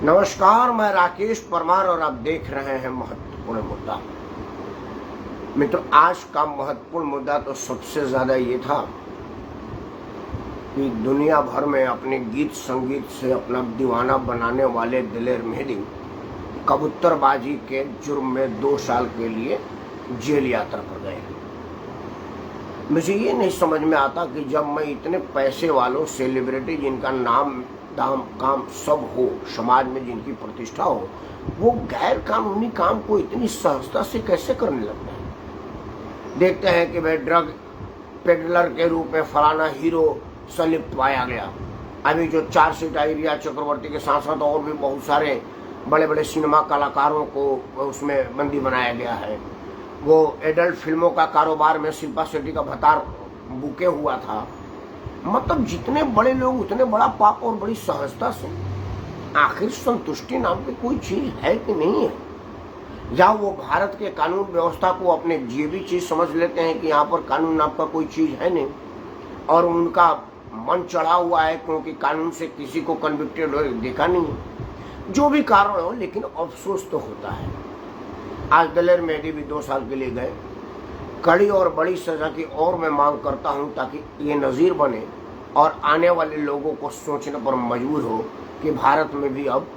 नमस्कार, मैं राकेश परमार और आप देख रहे हैं महत्वपूर्ण मुद्दा। मित्रों, आज का महत्वपूर्ण मुद्दा तो सबसे ज्यादा ये था कि दुनिया भर में अपने गीत संगीत से अपना दीवाना बनाने वाले दिलेर मेहदी कबूतरबाजी के जुर्म में 2 साल के लिए जेल यात्रा पर गए। मुझे ये नहीं समझ में आता कि जब मैं इतने पैसे वालों सेलिब्रिटी जिनका नाम दाम काम सब हो, समाज में जिनकी प्रतिष्ठा हो, वो गैर कानूनी काम को इतनी सहजता से कैसे करने लगते हैं। देखते हैं कि भाई ड्रग पेडलर के रूप में फलाना हीरो संलिप्त पाया गया। अभी जो चार्जशीट रिया चक्रवर्ती के साथ साथ और भी बहुत सारे बड़े बड़े सिनेमा कलाकारों को उसमें बंदी बनाया गया है। वो एडल्ट फिल्मों का कारोबार में शिल्पा शेट्टी का भतार बुके हुआ था। मतलब जितने बड़े लोग उतने बड़ा पाप और बड़ी सहजता से। आखिर संतुष्टि नाम की कोई चीज है कि नहीं है? या वो भारत के कानून व्यवस्था को अपने जीवी चीज समझ लेते हैं कि यहाँ पर कानून नाम का कोई चीज है नहीं, और उनका मन चढ़ा हुआ है क्योंकि कानून से किसी को कन्विक्टेड देखा नहीं है। जो भी कारण हो, लेकिन अफसोस तो होता है। आज दिलेर मेहदी भी 2 साल के लिए गए। कड़ी और बड़ी सजा की और मैं मांग करता हूं ताकि ये नजीर बने और आने वाले लोगों को सोचने पर मजबूर हो कि भारत में भी अब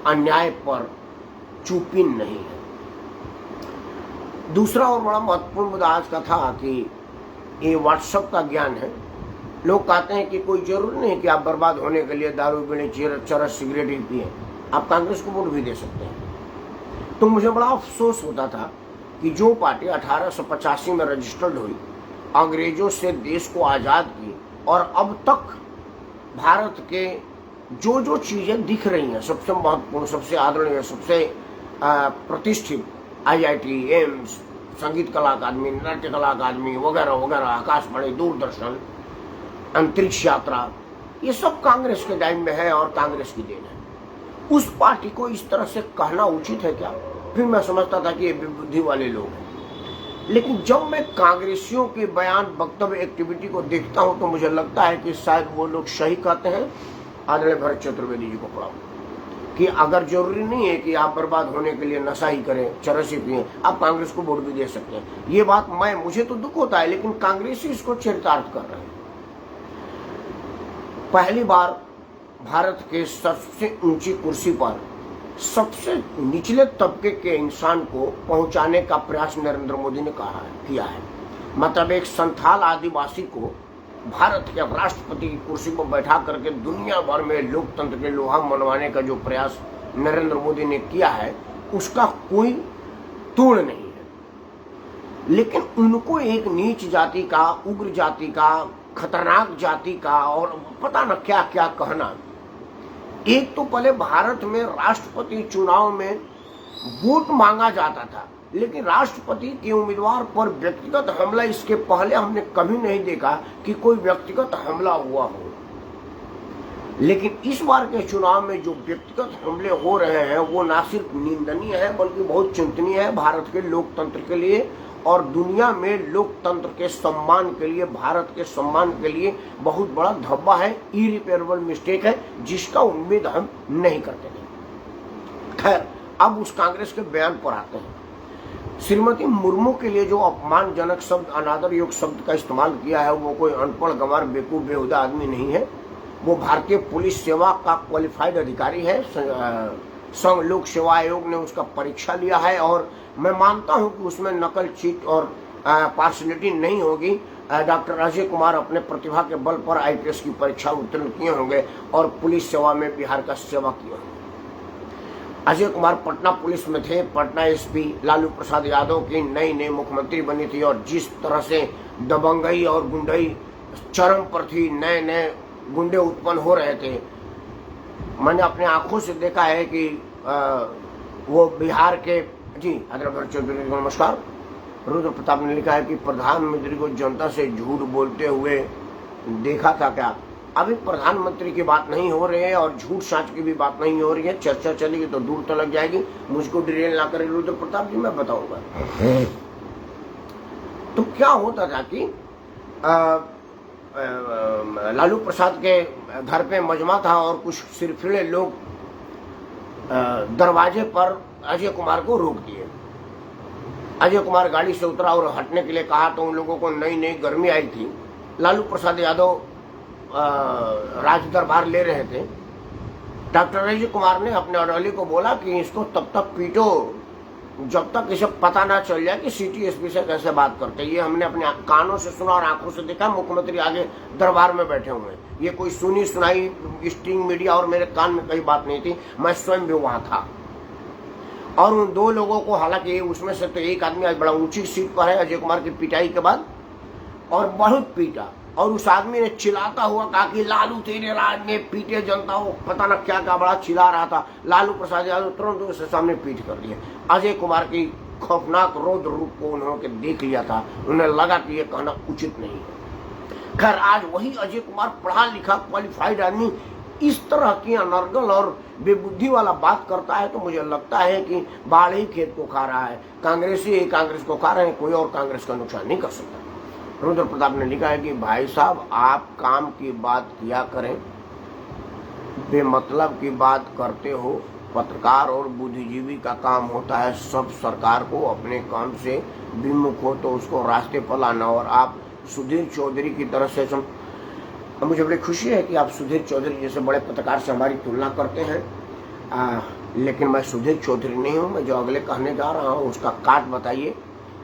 अन्याय पर चुप्पी नहीं है। दूसरा और बड़ा महत्वपूर्ण मुद्दा आज का था कि ये व्हाट्सएप का ज्ञान है। लोग कहते हैं कि कोई जरूरी नहीं कि आप बर्बाद होने के लिए दारू पीने, चरस, सिगरेट ही पिए, आप कांग्रेस को वोट भी दे सकते हैं। तो मुझे बड़ा अफसोस होता था कि जो पार्टी 1885 में रजिस्टर्ड हुई, अंग्रेजों से देश को आजाद की, और अब तक भारत के जो जो चीजें दिख रही हैं, सबसे महत्वपूर्ण, सबसे आदरणीय, सबसे प्रतिष्ठित IIT, एम्स, संगीत कला अकादमी, नाट्य कला अकादमी वगैरह वगैरह, आकाशवाणी, दूरदर्शन, अंतरिक्ष यात्रा, ये सब कांग्रेस के टाइम में है और कांग्रेस की देन है। उस पार्टी को इस तरह से कहना उचित है क्या? फिर मैं समझता था कि ये बुद्धि वाले लोग हैं। लेकिन जब मैं कांग्रेसियों के बयान, वक्तव्य, एक्टिविटी को देखता हूं तो मुझे लगता है कि शायद वो लोग सही कहते हैं। आदरणीय भरत चतुर्वेदी जी को पढ़ाओ कि अगर जरूरी नहीं है कि आप बर्बाद होने के लिए नशा ही करें, चरस ही पिए, आप कांग्रेस को वोट भी दे सकते हैं। ये बात मुझे तो दुख होता है, लेकिन कांग्रेसी इसको चरितार्थ कर रहे हैं। पहली बार भारत के सबसे ऊंची कुर्सी पर सबसे निचले तबके के इंसान को पहुंचाने का प्रयास नरेंद्र मोदी ने किया है। मतलब एक संथाल आदिवासी को भारत के राष्ट्रपति की कुर्सी पर बैठा करके दुनिया भर में लोकतंत्र के लोहा मनवाने का जो प्रयास नरेंद्र मोदी ने किया है, उसका कोई तोड़ नहीं है। लेकिन उनको एक नीच जाति का, उग्र जाति का, खतरनाक जाति का और पता न क्या क्या कहना। एक तो पहले भारत में राष्ट्रपति चुनाव में वोट मांगा जाता था, लेकिन राष्ट्रपति के उम्मीदवार पर व्यक्तिगत हमला, इसके पहले हमने कभी नहीं देखा कि कोई व्यक्तिगत हमला हुआ हो। लेकिन इस बार के चुनाव में जो व्यक्तिगत हमले हो रहे हैं वो ना सिर्फ निंदनीय है बल्कि बहुत चिंतनीय है भारत के लोकतंत्र के लिए और दुनिया में लोकतंत्र के सम्मान के लिए, भारत के सम्मान के लिए बहुत बड़ा धब्बा है, इरिपेयरेबल मिस्टेक है, जिसका उम्मीद हम नहीं करते थे। खैर, अब उस कांग्रेस के बयान पर आते हैं। श्रीमती मुर्मू के लिए जो अपमानजनक शब्द, अनादर योग शब्द का इस्तेमाल किया है, वो कोई अनपढ़, गंवार, बेवकूफ, बेहुदा आदमी नहीं है। वो भारतीय पुलिस सेवा का क्वालिफाइड अधिकारी है। संघ लोक सेवा आयोग ने उसका परीक्षा लिया है और मैं मानता हूं कि उसमें नकल, चीट और पार्शलिटी नहीं होगी। डॉक्टर अजय कुमार अपने प्रतिभा के बल पर IPS की परीक्षा उत्तीर्ण किए होंगे और पुलिस सेवा में बिहार का सेवा किया होंगे। अजय कुमार पटना पुलिस में थे। पटना SP लालू प्रसाद यादव की नई मुख्यमंत्री बनी थी और जिस तरह से दबंगई और गुंडई चरम पर थी, नए गुंडे उत्पन्न हो रहे थे। मैंने अपने आंखों से देखा है कि वो बिहार के नमस्कार। रुद्र प्रताप ने लिखा है कि प्रधानमंत्री को जनता से झूठ बोलते हुए देखा था क्या? अभी प्रधानमंत्री की बात नहीं हो रही है और झूठ साँच की भी बात नहीं हो रही है। चर्चा चलेगी तो दूर तक लग जाएगी। मुझको डिटेल ना करें रुद्र प्रताप जी, मैं बताऊंगा। तो क्या होता था कि लालू प्रसाद के घर पे मजमा था और कुछ सिरफिरे लोग दरवाजे पर अजय कुमार को रोक दिए। अजय कुमार गाड़ी से उतरा और हटने के लिए कहा तो उन लोगों को नई नई गर्मी आई थी। लालू प्रसाद यादव राज दरबार ले रहे थे। डॉक्टर अजय कुमार ने अपने ऑर्डरली को बोला कि इसको तब तक पीटो जब तक इसे पता ना चल जाए कि सिटी एसपी से कैसे बात करते। ये हमने अपने कानों से सुना और आंखों से देखा। मुख्यमंत्री आगे दरबार में बैठे हुए हैं। ये कोई सुनी सुनाई स्ट्रिंग मीडिया और मेरे कान में कई बात नहीं थी, मैं स्वयं भी वहां था। और उन दो लोगों को, हालांकि उसमें से तो एक आदमी आज बड़ा ऊंची सीट पर है अजय कुमार की पिटाई के बाद, और बहुत पीटा। और उस आदमी ने चिल्लाता हुआ कहा कि लालू तेरे राज में पीटे जनता को, पता न क्या क्या बड़ा चिल्ला रहा था। लालू प्रसाद यादव तुरंत उसके सामने पीट कर दिए। अजय कुमार की खौफनाक रौद्र रूप को उन्होंने देख लिया था। उन्हें लगा कि ये कहना उचित नहीं है। खैर, आज वही अजय कुमार पढ़ा लिखा क्वालिफाइड आदमी इस तरह की अनर्गल और बेबुद्धि वाला बात करता है तो मुझे लगता है कि बाढ़ ही खेत को खा रहा है। कांग्रेसी कांग्रेस को खा रहे हैं, कोई और कांग्रेस का नुकसान नहीं कर सकता। रुद्र प्रताप ने लिखा है कि भाई साहब, आप काम की बात किया करें, बेमतलब की बात करते हो। पत्रकार और बुद्धिजीवी का काम होता है सब सरकार को अपने काम से विमुख हो तो उसको रास्ते पर लाना। और आप सुधीर चौधरी की तरह से मुझे बड़ी खुशी है कि आप सुधीर चौधरी जैसे बड़े पत्रकार से हमारी तुलना करते हैं। लेकिन मैं सुधीर चौधरी नहीं हूँ। मैं जो अगले कहने जा रहा हूँ उसका काट बताइए।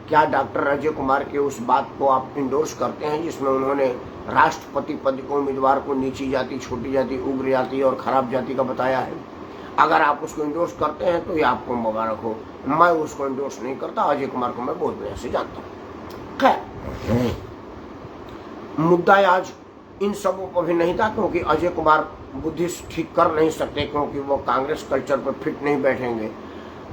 क्या डॉक्टर अजय कुमार के उस बात को आप इंडोर्स करते हैं जिसमें उन्होंने राष्ट्रपति पद को उम्मीदवार को नीची जाति, छोटी जाति, उग्र जाति और खराब जाति का बताया है? अगर आप उसको इंडोर्स करते हैं तो ये आपको मुबारक हो। मैं उसको इंडोर्स नहीं करता। अजय कुमार को मैं बहुत बढ़िया से जानता हूँ। खैर, मुद्दा आज इन सबों पर भी नहीं था, क्योंकि अजय कुमार बुद्धि ठीक कर नहीं सकते, क्योंकि वो कांग्रेस कल्चर पर फिट नहीं बैठेंगे।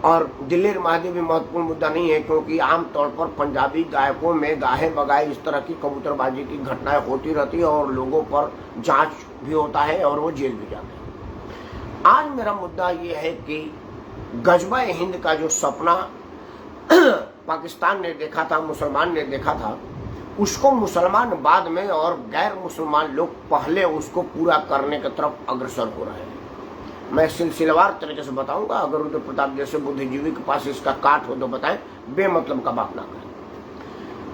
और दिलेर महादेव भी महत्वपूर्ण मुद्दा नहीं है, क्योंकि आमतौर पर पंजाबी गायकों में गाहे बगाए इस तरह की कबूतरबाजी की घटनाएं होती रहती है और लोगों पर जांच भी होता है और वो जेल भी जाते हैं। आज मेरा मुद्दा ये है कि गजबा हिंद का जो सपना पाकिस्तान ने देखा था, मुसलमान ने देखा था, उसको मुसलमान बाद में और गैर मुसलमान लोग पहले उसको पूरा करने की तरफ अग्रसर हो रहे हैं। मैं सिलसिलेवार तरीके से बताऊंगा। अगर रुद्र प्रताप जैसे बुद्धिजीवी के पास इसका काट हो तो बताएं, बेमतलब का बात ना करें।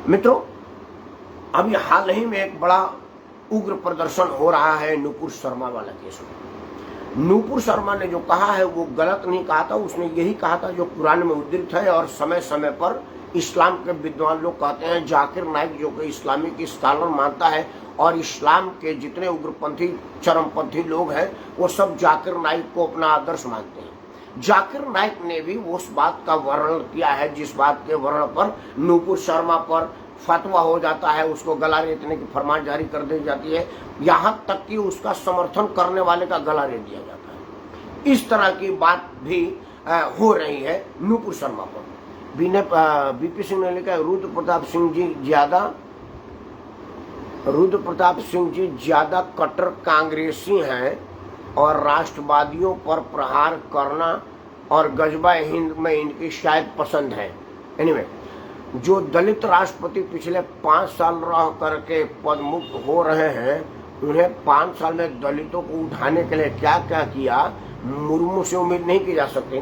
मित्रों, अभी हाल ही में एक बड़ा उग्र प्रदर्शन हो रहा है नूपुर शर्मा वाला केस में। नूपुर शर्मा ने जो कहा है वो गलत नहीं कहा था। उसने यही कहा था जो कुरान में उद्धृत है और समय समय पर इस्लाम के विद्वान लोग कहते हैं। जाकिर नाइक जो कि इस्लामिक स्कॉलर मानता है और इस्लाम के जितने उग्रपंथी चरमपंथी लोग हैं वो सब जाकिर नाइक को अपना आदर्श मानते हैं। जाकिर नाइक ने भी उस बात का वर्णन किया है जिस बात के वर्णन पर नूपुर शर्मा पर फतवा हो जाता है, उसको गला रेतने की फरमान जारी कर दी जाती है, यहाँ तक कि उसका समर्थन करने वाले का गला रेत दिया जाता है। इस तरह की बात भी हो रही है नूपुर शर्मा पर। बीपी सिंह ने लिखा है, रुद्र प्रताप सिंह जी ज्यादा कट्टर कांग्रेसी हैं और राष्ट्रवादियों पर प्रहार करना और गजबा हिंद में इनकी शायद पसंद है। एनीवे, जो दलित राष्ट्रपति पिछले 5 साल रह करके पदमुक्त हो रहे हैं, उन्हें 5 साल में दलितों को उठाने के लिए क्या क्या किया, मुर्मू से उम्मीद नहीं की जा सकती।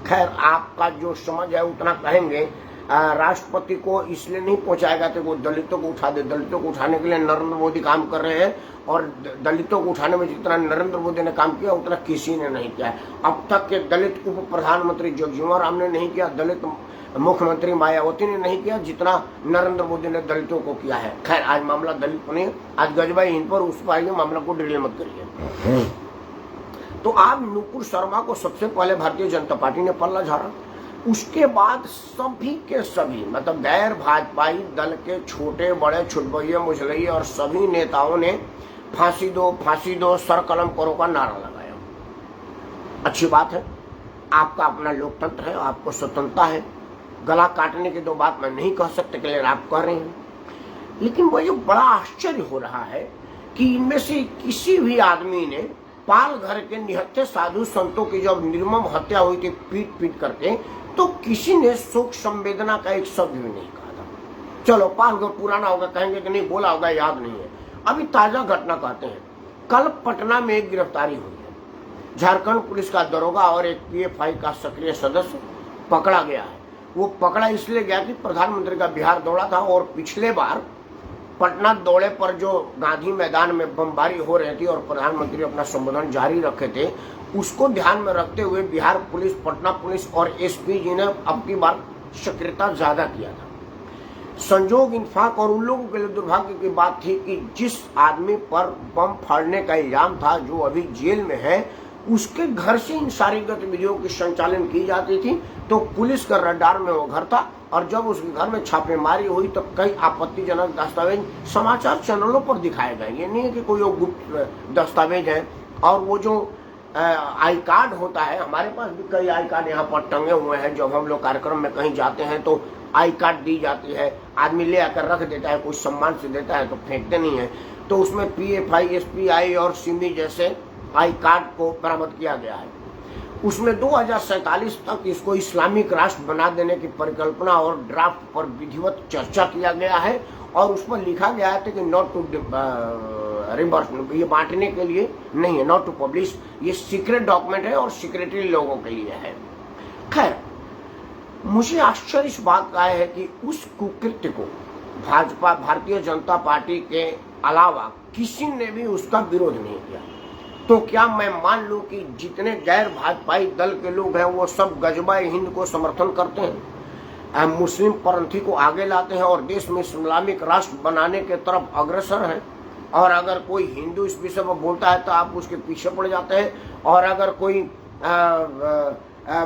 खैर, आपका जो समझ है उतना कहेंगे। राष्ट्रपति को इसलिए नहीं पहुंचाएगा कि वो दलितों को उठा दे। दलितों को उठाने के लिए नरेंद्र मोदी काम कर रहे हैं और दलितों को उठाने में जितना नरेंद्र मोदी ने काम किया उतना किसी ने नहीं किया। अब तक के दलित उप प्रधानमंत्री जगजीवन राम ने नहीं किया, दलित मुख्यमंत्री मायावती ने नहीं किया जितना नरेंद्र मोदी ने दलितों को किया है। खैर, आज मामला दलित नहीं, आज गजबा हिंद पर, उस पर आइए, मामला को डिले मत करिए। तो आप नूपुर शर्मा को सबसे पहले भारतीय जनता पार्टी ने पल्ला झाड़ा, उसके बाद सभी के सभी मतलब गैर भाजपाई दल के छोटे बड़े छुटभैया मुझलैया और सभी नेताओं ने फांसी दो सर कलम करो का नारा लगाया। अच्छी बात है, आपका अपना लोकतंत्र है, आपको स्वतंत्रता है। गला काटने की 2 बात मैं नहीं कह सकते के लिए आप कह रहे हैं। लेकिन मुझे बड़ा आश्चर्य हो रहा है कि इनमें से किसी भी आदमी ने पाल घर के निहत्थे साधु संतों की जब निर्मम हत्या हुई थी पीट पीट करके, तो किसी ने शोक संवेदना का एक शब्द भी नहीं कहा था। चलो, पाल घर पुराना होगा, कहेंगे कि नहीं बोला होगा, याद नहीं है। अभी ताजा घटना कहते हैं, कल पटना में एक गिरफ्तारी हुई है। झारखंड पुलिस का दरोगा और एक पीएफआई का सक्रिय सदस्य पकड़ा गया है। वो पकड़ा इसलिए गया कि प्रधानमंत्री का बिहार दौरा था और पिछले बार पटना दौरे पर जो गांधी मैदान में बमबारी हो रही थी और प्रधानमंत्री अपना संबोधन जारी रखे थे, उसको ध्यान में रखते हुए बिहार पुलिस, पटना पुलिस और एसपी जी ने अब की बार सक्रियता ज्यादा किया था। संजोग इंफाक और उन लोगों के लिए दुर्भाग्य की बात थी कि जिस आदमी पर बम फाड़ने का इल्जाम था, जो अभी जेल में है, उसके घर से इन सारी गतिविधियों की संचालन की जाती थी। तो पुलिस का रडार में वो घर था और जब उसके घर में छापेमारी हुई तो कई आपत्तिजनक दस्तावेज समाचार चैनलों पर दिखाए गए। ये नहीं है कि कोई गुप्त दस्तावेज है। और वो जो आई कार्ड होता है, हमारे पास भी कई आई कार्ड यहाँ पर टंगे हुए हैं। जब हम लोग कार्यक्रम में कहीं जाते हैं तो आई कार्ड दी जाती है, आदमी ले आकर रख देता है, कुछ सम्मान से देता है तो फेंकते नहीं है। तो उसमें पीएफआई, एसपीआई और सिमी जैसे आई कार्ड को बरामद किया गया है। उसमें 2047 तक इसको इस्लामिक राष्ट्र बना देने की परिकल्पना और ड्राफ्ट पर विधिवत चर्चा किया गया है और उस पर लिखा गया है कि नॉट टू रिवर्स, ये बांटने के लिए नहीं है, नॉट टू पब्लिश। ये सीक्रेट डॉक्यूमेंट है और सीक्रेटरी लोगों के लिए है। खैर, मुझे आश्चर्य इस बात का है कि उस कुकृत्य को भाजपा, भारतीय जनता पार्टी के अलावा किसी ने भी उसका विरोध नहीं किया। तो क्या मैं मान लूं कि जितने गैर भाजपाई दल के लोग हैं वो सब गजबाए हिंद को समर्थन करते हैं, मुस्लिम पंथी को आगे लाते हैं और देश में इस्लामिक राष्ट्र बनाने के तरफ अग्रसर हैं? और अगर कोई हिंदू इस विषय पर बोलता है तो आप उसके पीछे पड़ जाते हैं, और अगर कोई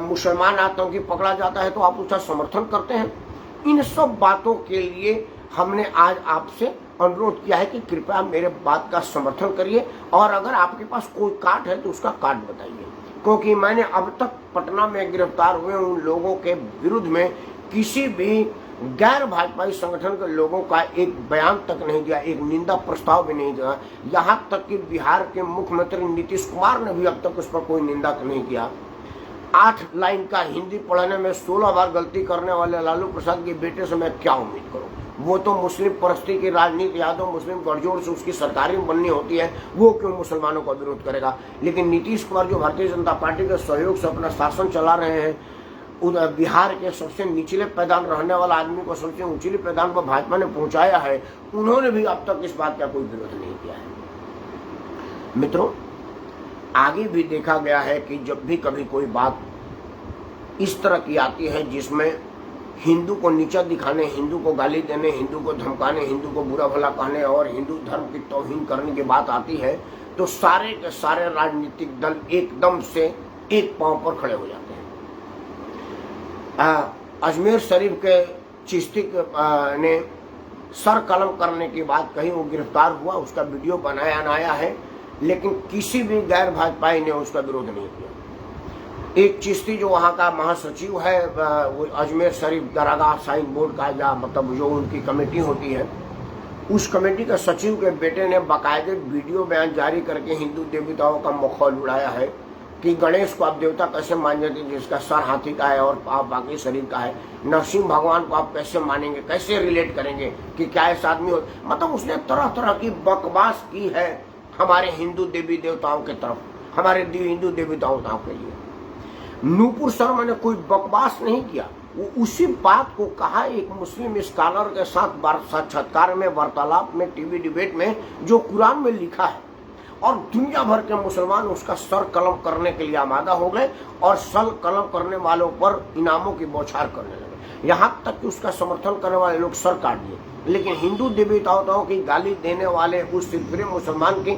मुसलमान आतंकी पकड़ा जाता है तो आप उसका समर्थन करते हैं। इन सब बातों के लिए हमने आज आपसे अनुरोध किया है कि कृपया मेरे बात का समर्थन करिए और अगर आपके पास कोई काट है तो उसका काट बताइए, क्योंकि मैंने अब तक पटना में गिरफ्तार हुए उन लोगों के विरुद्ध में किसी भी गैर भाजपाई संगठन के लोगों का एक बयान तक नहीं दिया, एक निंदा प्रस्ताव भी नहीं दिया। यहाँ तक कि बिहार के मुख्यमंत्री नीतीश कुमार ने भी अब तक उस पर कोई निंदा नहीं किया। 8 लाइन का हिंदी पढ़ने में 16 बार गलती करने वाले लालू प्रसाद के बेटे से मैं क्या उम्मीद करूं? वो तो मुस्लिम परस्ती की राजनीति, यादव मुस्लिम गठजोड़ से उसकी सरकारी बननी होती है, वो क्यों मुसलमानों का विरोध करेगा? लेकिन नीतीश कुमार जो भारतीय जनता पार्टी के सहयोग से अपना शासन चला रहे हैं, बिहार के सबसे निचले पैदान रहने वाला आदमी को सबसे ऊंचले पैदान पर भाजपा ने पहुंचाया है, उन्होंने भी अब तक इस बात का कोई विरोध नहीं किया है। मित्रों, आगे भी देखा गया है कि जब भी कभी कोई बात इस तरह की आती है जिसमें हिंदू को नीचा दिखाने, हिंदू को गाली देने, हिंदू को धमकाने, हिंदू को बुरा भला कहने और हिंदू धर्म की तौहीन करने की बात आती है, तो सारे के सारे राजनीतिक दल एकदम से एक पांव पर खड़े हो जाते हैं। अजमेर शरीफ के चिश्ती ने सर कलम करने की बात कही, वो गिरफ्तार हुआ, उसका वीडियो बनाया है, लेकिन किसी भी गैर भाजपाई ने उसका विरोध नहीं किया। एक चिश्ती जो वहाँ का महासचिव है, वो अजमेर शरीफ दरगाह साइन बोर्ड का, या मतलब जो उनकी कमेटी होती है, उस कमेटी के सचिव के बेटे ने बाकायदे वीडियो बयान जारी करके हिंदू देवताओं का मखौल उड़ाया है कि गणेश को आप देवता कैसे मान जाते जिसका सर हाथी का है और आप बाकी शरीर का है, नरसिंह भगवान को आप कैसे मानेंगे, कैसे रिलेट करेंगे कि क्या ऐसा आदमी हो? मतलब उसने तरह तरह की बकवास की है हमारे हिंदू देवी देवताओं के तरफ, हमारे हिंदू देवी देवताओं के लिए। नूपुर शर्मा ने कोई बकवास नहीं किया, वो उसी बात को कहा एक मुस्लिम स्कॉलर के साथ साक्षात्कार में, वार्तालाप में, टीवी डिबेट में, जो कुरान में लिखा है, और दुनिया भर के मुसलमान उसका सर कलम करने के लिए आमादा हो गए और सर कलम करने वालों पर इनामों की बौछार करने लगे। यहाँ तक कि उसका समर्थन करने वाले लोग सर काट दिए। लेकिन हिंदू देवी देवताओं की गाली देने वाले उस सिर्फ मुसलमान के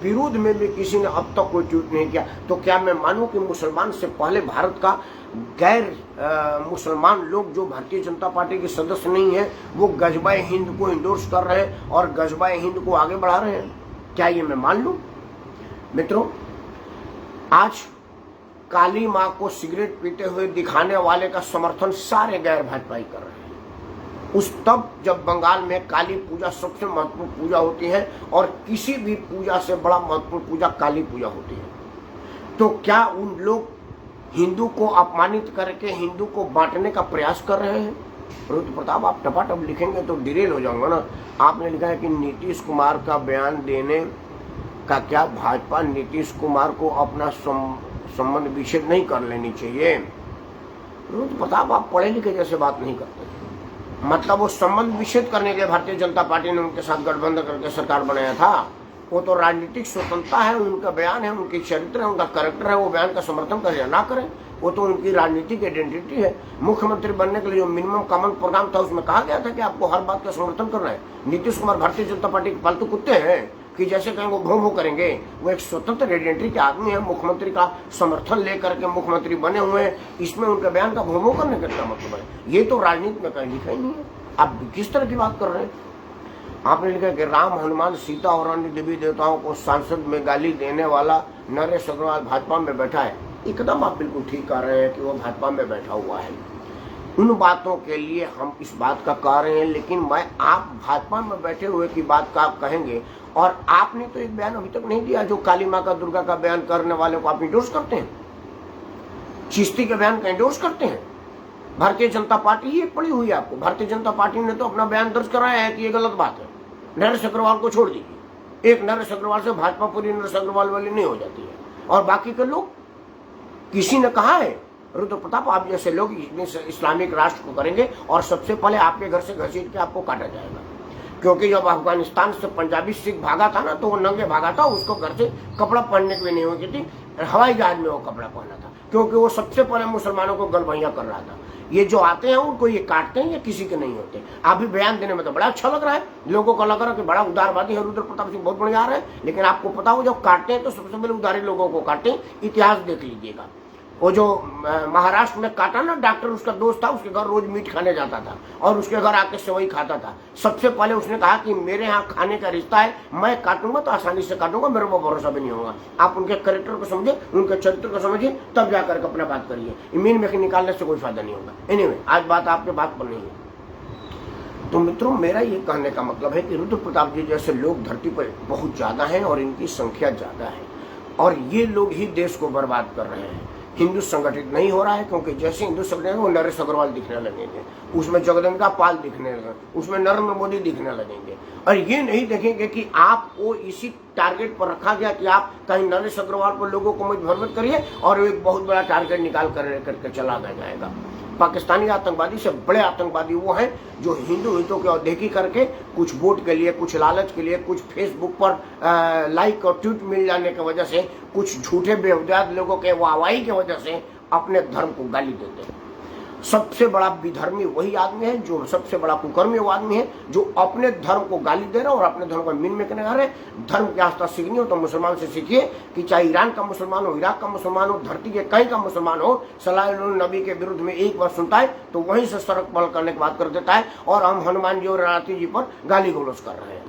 विरोध में भी किसी ने अब तक कोई ट्वीट नहीं किया। तो क्या मैं मानूं कि मुसलमान से पहले भारत का गैर मुसलमान लोग जो भारतीय जनता पार्टी के सदस्य नहीं है, वो गजबाए हिंद को इंडोर्स कर रहे हैं और गजबाए हिंद को आगे बढ़ा रहे हैं? क्या ये मैं मान लूं? मित्रों, आज काली मां को सिगरेट पीते हुए दिखाने वाले का समर्थन सारे गैर भाजपाई कर रहे हैं। उस तब जब बंगाल में काली पूजा सबसे महत्वपूर्ण पूजा होती है और किसी भी पूजा से बड़ा महत्वपूर्ण पूजा काली पूजा होती है, तो क्या उन लोग हिंदू को अपमानित करके हिंदू को बांटने का प्रयास कर रहे हैं? रुद्र प्रताप, आप टपाटप लिखेंगे तो डिरेल हो जाऊंगा ना। आपने लिखा है कि नीतीश कुमार का बयान देने का क्या भाजपा नीतीश कुमार को अपना संबंध विच्छेद नहीं कर लेनी चाहिए? रोज प्रताप आप पढ़े लिखे जैसे बात नहीं करते। मतलब वो संबंध विच्छेद करने के लिए भारतीय जनता पार्टी ने उनके साथ गठबंधन करके सरकार बनाया था। वो तो राजनीतिक स्वतंत्रता है, उनका बयान है, उनकी चरित्र है, उनका करेक्टर है, वो बयान का समर्थन करे या ना करें, वो तो उनकी राजनीतिक आइडेंटिटी है। मुख्यमंत्री बनने के लिए जो मिनिमम कॉमन प्रोग्राम था उसमें कहा गया था कि आपको हर बात का समर्थन करना है। नीतीश कुमार भारतीय जनता पार्टी के पालतू कुत्ते हैं कि जैसे कहेंगे वो भों भों करेंगे। वो एक स्वतंत्र आइडेंटिटी के आदमी है, मुख्यमंत्री का समर्थन लेकर के मुख्यमंत्री बने हुए हैं। इसमें उनके बयान का भों भों करने का क्या मतलब है? ये तो राजनीति में कहीं लिखा ही नहीं है। आप किस तरह की बात कर रहे हैं? आपने लिखा कि राम, हनुमान, सीता और अन्य देवी देवताओं को संसद में गाली देने वाला नरेश अग्रवाल भाजपा में बैठा है। एकदम आप बिल्कुल ठीक कह रहे हैं कि वो भाजपा में बैठा हुआ है। उन बातों के लिए हम इस बात का कह रहे हैं, लेकिन मैं आप भाजपा में बैठे हुए की बात का आप कहेंगे, और आपने तो एक बयान अभी तक नहीं दिया जो काली माँ का, दुर्गा का बयान करने वाले को आप इंडोर्स करते हैं, चिश्ती के बयान का इंडोर्स करते हैं। भारतीय जनता पार्टी ही पड़ी हुई है आपको। भारतीय जनता पार्टी ने तो अपना बयान दर्ज कराया है कि ये गलत बात है, नरेश अग्रवाल को छोड़ दीजिए। एक नरेश अग्रवाल से भाजपा पूरी नरेश अग्रवाल वाली नहीं हो जाती है। और बाकी के लोग, किसी ने कहा है रुद्र प्रताप आप जैसे लोग इस्लामिक राष्ट्र को करेंगे और सबसे पहले आपके घर से घसीट के आपको काटा जाएगा। क्योंकि जब अफगानिस्तान से पंजाबी सिख भागा था ना, तो वो नंगे भागा था, उसको घर से कपड़ा पहनने के लिए नहीं होती थी, हवाई जहाज में वो कपड़ा पहना था, क्योंकि वो सबसे पहले मुसलमानों को गलबैया कर रहा था। ये जो आते हैं उनको ये काटते हैं, ये किसी के नहीं होते। आप भी बयान देने में तो बड़ा अच्छा लग रहा है, लोगों को लग रहा है कि बड़ा उदारवादी है रुद्र प्रताप सिंह, बहुत बढ़िया आ रहा है। लेकिन आपको पता हो जब काटते हैं तो सबसे पहले उदारी लोगों को काटते हैं। इतिहास देख लीजिएगा, वो जो महाराष्ट्र में काटा ना डॉक्टर, उसका दोस्त था, उसके घर रोज मीट खाने जाता था और उसके घर आके सेवई खाता था। सबसे पहले उसने कहा कि मेरे यहाँ खाने का रिश्ता है, मैं काटूंगा तो आसानी से काटूंगा, मेरे को भरोसा भी नहीं होगा। आप उनके कैरेक्टर को समझे, उनके चरित्र को समझिए, तब जाकर अपना बात करिए। मीन में निकालने से कोई फायदा नहीं होगा। एनीवे, आज बात आपके बात पर नहीं है। तो मित्रों, मेरा ये कहने का मतलब है कि रुद्र प्रताप जी जैसे लोग धरती पर बहुत ज्यादा हैं और इनकी संख्या ज्यादा है, और ये लोग ही देश को बर्बाद कर रहे हैं। हिंदू संगठित नहीं हो रहा है, क्योंकि जैसे हिंदू संगठित वो नरेश अग्रवाल दिखने लगेंगे, उसमें जगदम्बिका पाल दिखने लगेंगे, उसमें नरेंद्र मोदी दिखने लगेंगे। और ये नहीं देखेंगे कि आपको इसी टारगेट पर रखा गया कि आप कहीं नरेश अग्रवाल पर लोगों को भ्रमित करिए और एक बहुत बड़ा टारगेट निकाल करके चला जाएगा। पाकिस्तानी आतंकवादी से बड़े आतंकवादी वो हैं जो हिंदू हितों की अवदेखी करके कुछ वोट के लिए, कुछ लालच के लिए, कुछ फेसबुक पर लाइक और ट्वीट मिल जाने की वजह से, कुछ झूठे बेहुदाद लोगों के वाहवाही की वजह से अपने धर्म को गाली देते हैं। सबसे बड़ा विधर्मी वही आदमी है, जो सबसे बड़ा कुकर्मी वो आदमी है जो अपने धर्म को गाली दे रहा है और अपने धर्म को मीन में करने जा रहे हैं। धर्म की आस्था सीखनी हो तो मुसलमान से सीखिए, कि चाहे ईरान का मुसलमान हो, इराक का मुसलमान हो, धरती के कहीं का मुसलमान हो, सल्लल्लाहु नबी के विरुद्ध में एक बार सुनता है तो वहीं से सड़क पल करने की बात कर देता है, और हम हनुमान जी और राती जी पर गाली गलौज कर रहे हैं।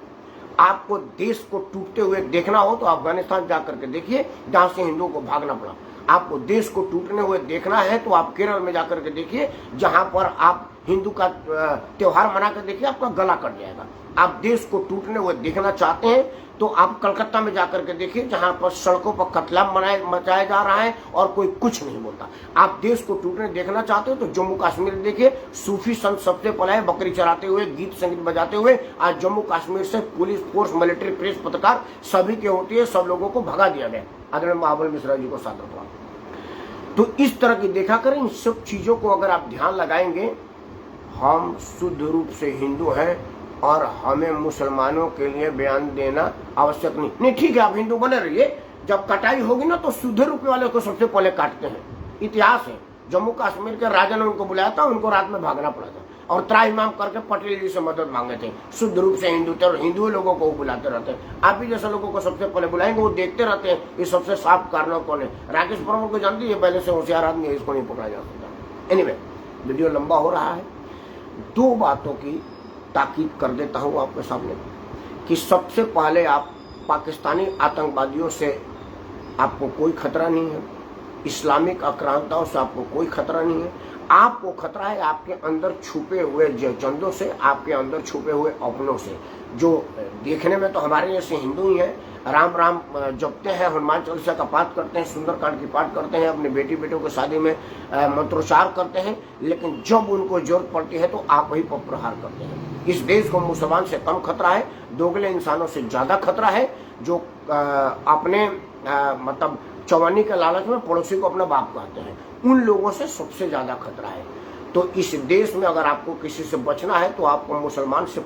आपको देश को टूटते हुए देखना हो तो अफगानिस्तान जाकर के देखिए, जहां से हिंदुओं को भागना पड़ा। आपको देश को टूटने हुए देखना है तो आप केरल में जाकर के देखिए, जहां पर आप हिंदू का त्योहार मना कर देखिए, आपका गला कट जाएगा। आप देश को टूटने हुए देखना चाहते हैं तो आप कलकत्ता में जाकर के देखिए, जहां पर सड़कों पर कत्लेआम मचाया जा रहा है और कोई कुछ नहीं बोलता। आप देश को टूटने देखना चाहते हो तो जम्मू कश्मीर देखिए, सूफी संत सबसे पहले बकरी चराते हुए, गीत संगीत बजाते हुए। आज जम्मू कश्मीर से पुलिस फोर्स, मिलिट्री, प्रेस, पत्रकार सभी की होती है, सब लोगों को भगा दिया गया। आदरणीय महाबल मिश्रा जी को सादर प्रणाम। तो इस तरह की देखा करें, इन सब चीजों को अगर आप ध्यान लगाएंगे, हम शुद्ध रूप से हिंदू हैं और हमें मुसलमानों के लिए बयान देना आवश्यक नहीं। ठीक है, आप हिंदू बने रहिए, जब कटाई होगी ना तो शुद्ध रूप वाले को सबसे पहले काटते हैं। इतिहास है, जम्मू कश्मीर के राजा ने उनको बुलाया था, उनको रात में भागना पड़ा था और त्राहिमाम करके पटेल जी से मदद मांगे थे। शुद्ध रूप से हिंदू थे और हिंदू लोगों को बुलाते रहते हैं। आप भी जैसे लोगों को सबसे पहले बुलाएंगे, वो देखते रहते हैं ये सबसे साफ कारणों कौन है। राकेश वर्मा को जानती है, पहले से होशियार आदमी है, इसको नहीं पकड़ा जा सकता। एनीवे, वीडियो लंबा हो रहा है, दो बातों की ताकीद कर देता हूं आपके सामने कि सबसे पहले आप पाकिस्तानी आतंकवादियों से आपको कोई खतरा नहीं है, इस्लामिक आक्रांताओं से आपको कोई खतरा नहीं है। आपको खतरा है आपके अंदर छुपे हुए जयचंदों से, आपके अंदर छुपे हुए अपनों से, जो देखने में तो हमारे जैसे हिंदू ही हैं, राम राम जपते हैं, हनुमान चालीसा का पाठ करते हैं, सुंदरकांड की पाठ करते हैं, अपने बेटी बेटों को शादी में मंत्रोच्चार करते हैं, लेकिन जब उनको जरूरत पड़ती है तो आप वही पर प्रहार करते हैं। इस देश को मुसलमान से कम खतरा है, दोगले इंसानों से ज्यादा खतरा है, जो अपने मतलब चौवन्नी के लालच में पड़ोसी को अपना बाप कहते हैं, उन लोगों से सबसे ज्यादा खतरा है। तो इस देश में अगर आपको किसी से बचना है तो आपको मुसलमान से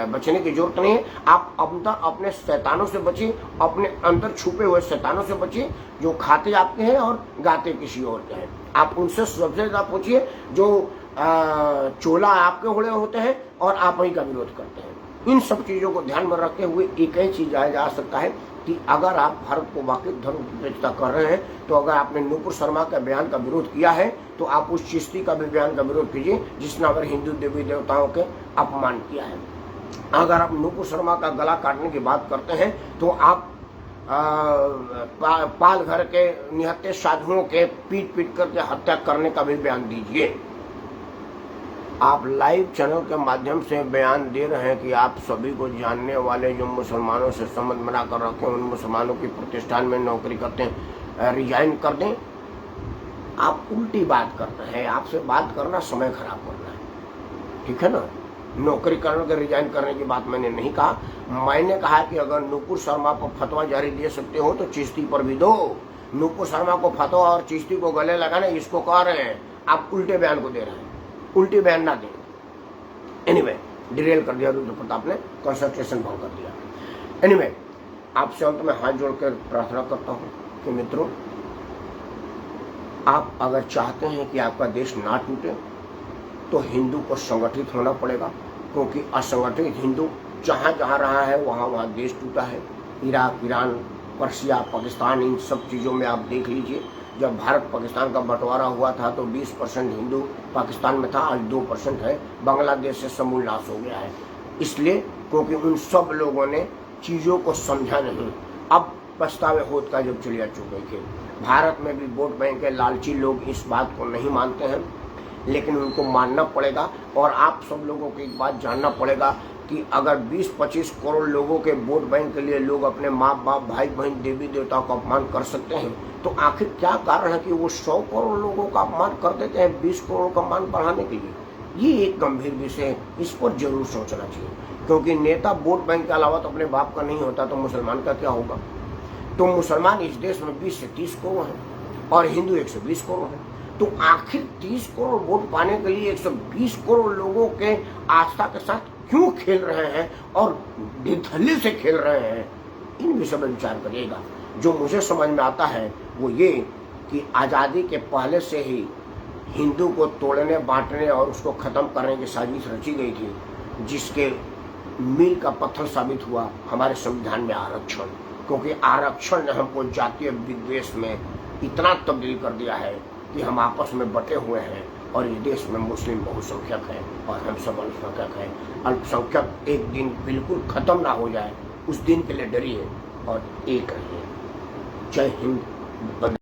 बचने की जरूरत नहीं है। आप अंदर अपने शैतानों से बचिए, अपने अंदर छुपे हुए शैतानों से बचिए, जो खाते आपके हैं और गाते किसी और के हैं। आप उनसे सबसे ज्यादा पूछिए जो चोला आपके ओढ़े होते हैं और आप वही का विरोध करते हैं। इन सब चीजों को ध्यान में रखते हुए एक ही चीज जा सकता है कि अगर आप भारत को वाकई धर्म विरोधिता कर रहे हैं, तो अगर आपने नूपुर शर्मा का बयान का विरोध किया है तो आप उस चिश्ती का भी बयान का विरोध कीजिए जिसने हमारे हिंदू देवी देवताओं के अपमान किया है। अगर आप नूपुर शर्मा का गला काटने की बात करते हैं तो आप पाल घर के निहत्थे साधुओं के पीट पीट करके हत्या करने का भी बयान दीजिए। आप लाइव चैनल के माध्यम से बयान दे रहे हैं कि आप सभी को जानने वाले जो मुसलमानों से संबंध बना कर रखे उन मुसलमानों की प्रतिष्ठान में नौकरी करते हैं रिजाइन कर दें। आप उल्टी बात करते हैं। आपसे बात करना समय खराब करना है, ठीक है ना। नौकरी करने के रिजाइन करने की बात मैंने नहीं कहा। मैंने कहा कि अगर नूपुर शर्मा पर फतवा जारी दे सकते हो तो चिश्ती पर भी दो। नूपुर शर्मा को फतवा और चिश्ती को गले लगाना, इसको कह रहे हैं। आप उल्टे बयान को दे रहे हैं, उल्टी बयान ना दें। एनीवे, डिरेल कर दिया रुद्र प्रताप ने, कंसंट्रेशन भंग कर दिया। एनीवे, आपसे अंत में हाथ जोड़कर प्रार्थना करता हूं कि मित्रों, आप अगर चाहते हैं कि आपका देश ना टूटे तो हिंदू को संगठित होना पड़ेगा, क्योंकि असंगठित हिंदू जहां जहां रहा है वहां वहां देश टूटा है। इराक, ईरान, पर्सिया, पाकिस्तान, इन सब चीजों में आप देख लीजिए। जब भारत पाकिस्तान का बंटवारा हुआ था तो 20% हिंदू पाकिस्तान में था, आज 2% है। बांग्लादेश से समूल नाश हो गया है, इसलिए क्योंकि उन सब लोगों ने चीजों को समझा नहीं। अब पछतावे होत का जब चिड़िया चुग गई थी। भारत में भी वोट बैंक के लालची लोग इस बात को नहीं मानते हैं, लेकिन उनको मानना पड़ेगा। और आप सब लोगों को एक बात जानना पड़ेगा कि अगर 20-25 करोड़ लोगों के वोट बैंक के लिए लोग अपने माँ बाप, भाई बहन, देवी देवताओं का अपमान कर सकते हैं, तो आखिर क्या कारण है कि वो 100 करोड़ लोगों का अपमान कर देते हैं 20 करोड़ का मान बढ़ाने के लिए। ये एक गंभीर विषय है, इस पर जरूर सोचना चाहिए। क्योंकि नेता वोट बैंक के अलावा तो अपने बाप का नहीं होता, तो मुसलमान का क्या होगा। तो मुसलमान इस देश में 20 से 30 करोड़ है और हिंदू 120 करोड़ है। तो आखिर 30 करोड़ वोट पाने के लिए 120 करोड़ लोगों के आस्था के साथ क्यों खेल रहे हैं और निर्दलीय से खेल रहे हैं, इन विषय में विचार करिएगा। जो मुझे समझ में आता है वो ये कि आज़ादी के पहले से ही हिंदू को तोड़ने, बांटने और उसको खत्म करने की साजिश रची गई थी, जिसके मील का पत्थर साबित हुआ हमारे संविधान में आरक्षण। क्योंकि आरक्षण ने हमको जातीय विद्वेष में इतना तब्दील कर दिया है कि हम आपस में बटे हुए हैं और इस देश में मुस्लिम बहुसंख्यक है और हम सब अल्पसंख्यक हैं। अल्पसंख्यक एक दिन बिल्कुल खत्म ना हो जाए, उस दिन के लिए डरिए और एक रहिए। जय हिंद।